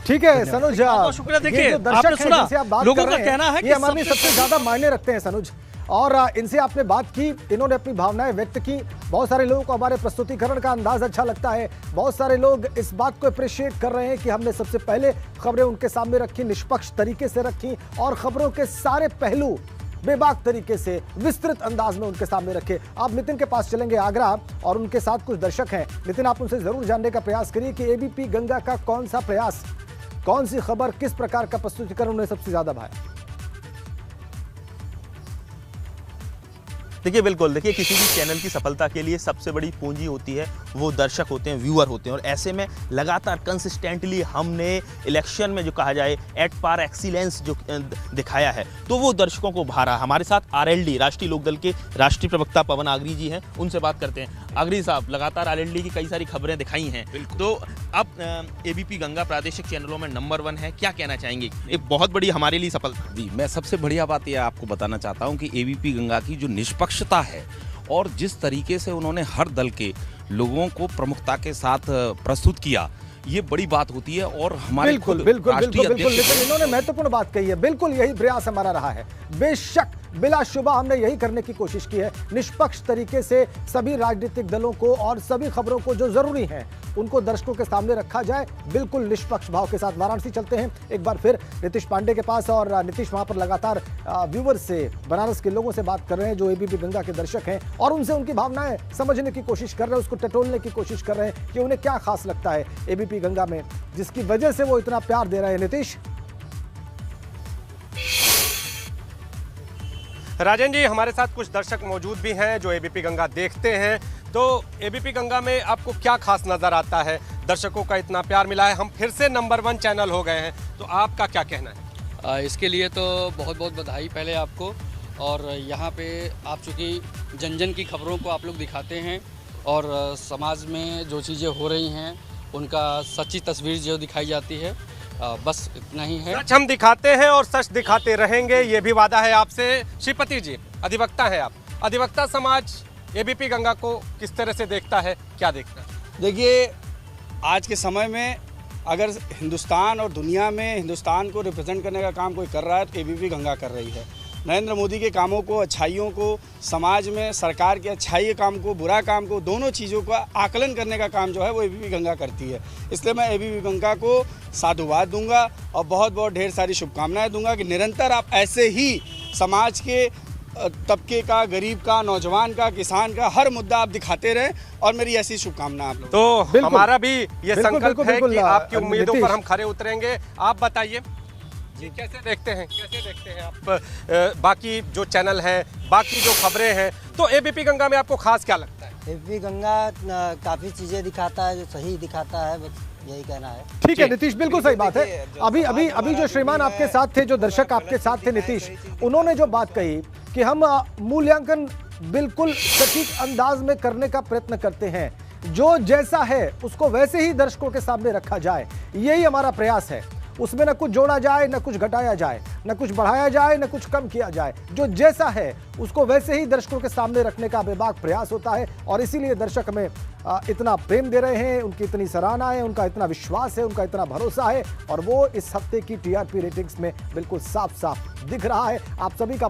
ठीक है सनुज, शुक्रिया। देखिए जो दर्शक आपने सुना, जिनसे आप बात लोगों कर का रहे हैं, कहना है ये हमारे लिए सबसे ज्यादा मायने रखते हैं सनुज, और इनसे आपने बात की, इन्होंने अपनी भावनाएं व्यक्त की। बहुत सारे लोगों को हमारे प्रस्तुतिकरण का अंदाज अच्छा लगता है, बहुत सारे लोग इस बात को अप्रिशिएट कर रहे हैं कि हमने सबसे पहले खबरें उनके सामने रखी, निष्पक्ष तरीके से रखी और खबरों के सारे पहलू बेबाक तरीके से विस्तृत अंदाज में उनके सामने रखे। आप नितिन के पास चलेंगे आगरा, और उनके साथ कुछ दर्शक हैं। नितिन, आप उनसे जरूर जानने का प्रयास करिए कि एबीपी गंगा का कौन सा प्रयास, कौन सी खबर, किस प्रकार का प्रस्तुतिकरण उन्हें सबसे ज्यादा भाया। देखिए बिल्कुल, देखिए किसी भी चैनल की सफलता के लिए सबसे बड़ी पूंजी होती है वो दर्शक होते हैं, व्यूअर होते हैं, और ऐसे में लगातार कंसिस्टेंटली हमने इलेक्शन में जो कहा जाए एट पार एक्सीलेंस जो दिखाया है, तो वो दर्शकों को भारा। हमारे साथ आरएलडी राष्ट्रीय लोकदल के राष्ट्रीय प्रवक्ता पवन आगरी जी हैं, उनसे बात करते हैं। आगरी साहब, लगातार आरएलडी की कई सारी खबरें दिखाई हैं, तो अब एबीपी गंगा प्रादेशिक चैनलों में नंबर 1 है, क्या कहना चाहेंगे? एक बहुत बड़ी हमारे लिए सफलता। जी, मैं सबसे बढ़िया बात यह आपको बताना चाहता हूं कि एबीपी गंगा की जो निष्पक्षता है और जिस तरीके से उन्होंने हर दल के लोगों को प्रमुखता के साथ प्रस्तुत किया, ये बड़ी बात होती है। और हमारे बिल्कुल लेकिन इन्होंने महत्वपूर्ण बात कही है, बिल्कुल यही प्रयास हमारा रहा है, बेशक बिला शुबा हमने यही करने की कोशिश की है, निष्पक्ष तरीके से सभी राजनीतिक दलों को और सभी खबरों को जो जरूरी है उनको दर्शकों के सामने रखा जाए, बिल्कुल निष्पक्ष भाव के साथ। वाराणसी चलते हैं एक बार फिर नीतीश पांडे के पास, और नीतीश वहां पर लगातार व्यूअर्स से, बनारस के लोगों से बात कर रहे हैं जो एबीपी गंगा के दर्शक हैं, और उनसे उनकी भावनाएं समझने की कोशिश कर रहे हैं, उसको टटोलने की कोशिश कर रहे हैं कि उन्हें क्या खास लगता है एबीपी गंगा में, जिसकी वजह से वो इतना प्यार दे रहे हैं। नीतीश। राजन जी, हमारे साथ कुछ दर्शक मौजूद भी हैं जो एबीपी गंगा देखते हैं, तो एबीपी गंगा में आपको क्या खास नज़र आता है? दर्शकों का इतना प्यार मिला है, हम फिर से नंबर 1 चैनल हो गए हैं, तो आपका क्या कहना है? इसके लिए तो बहुत बहुत बधाई पहले आपको, और यहाँ पे आप चूँकि जन जन की खबरों को आप लोग दिखाते हैं और समाज में जो चीज़ें हो रही हैं उनका सच्ची तस्वीर जो दिखाई जाती है, बस इतना ही है। सच हम दिखाते हैं और सच दिखाते रहेंगे, ये भी वादा है आपसे। श्रीपति जी, अधिवक्ता हैं आप, अधिवक्ता समाज एबीपी गंगा को किस तरह से देखता है, क्या देखता है? देखिए, आज के समय में अगर हिंदुस्तान और दुनिया में हिंदुस्तान को रिप्रेजेंट करने का काम कोई कर रहा है तो एबीपी गंगा कर रही है। नरेंद्र मोदी के कामों को, अच्छाइयों को, समाज में सरकार के अच्छाई के काम को, बुरा काम को, दोनों चीज़ों का आकलन करने का काम जो है वो एबीपी गंगा करती है। इसलिए मैं एबीपी गंगा को साधुवाद दूंगा और बहुत बहुत ढेर सारी शुभकामनाएं दूंगा कि निरंतर आप ऐसे ही समाज के तबके का, गरीब का, नौजवान का, किसान का हर मुद्दा आप दिखाते रहें, और मेरी ऐसी शुभकामना आप लोग। तो हमारा भी ये संकल्प है कि आपकी उम्मीदों पर हम खरे उतरेंगे। आप बताइए जी, कैसे देखते हैं आप बाकी जो चैनल हैं, बाकी जो खबरें हैं, तो एबीपी गंगा में आपको खास क्या लगता है? एबीपी गंगा काफ़ी चीज़ें दिखाता है, जो सही दिखाता है, बस यही कहना है। ठीक है नीतीश, बिल्कुल सही बात है। अभी जो श्रीमान आपके साथ थे, जो दर्शक आपके साथ थे नीतीश, उन्होंने जो बात कही कि हम मूल्यांकन बिल्कुल सटीक अंदाज में करने का प्रयत्न करते हैं, जो जैसा है उसको वैसे ही दर्शकों के सामने रखा जाए, यही हमारा प्रयास है। उसमें न कुछ जोड़ा जाए, न कुछ घटाया जाए, न कुछ बढ़ाया जाए, न कुछ कम किया जाए, जो जैसा है उसको वैसे ही दर्शकों के सामने रखने का बेबाक प्रयास होता है, और इसीलिए दर्शक हमें इतना प्रेम दे रहे हैं, उनकी इतनी सराहना है, उनका इतना विश्वास है, उनका इतना भरोसा है, और वो इस हफ्ते की टीआरपी रेटिंग्स में बिल्कुल साफ साफ दिख रहा है। आप सभी का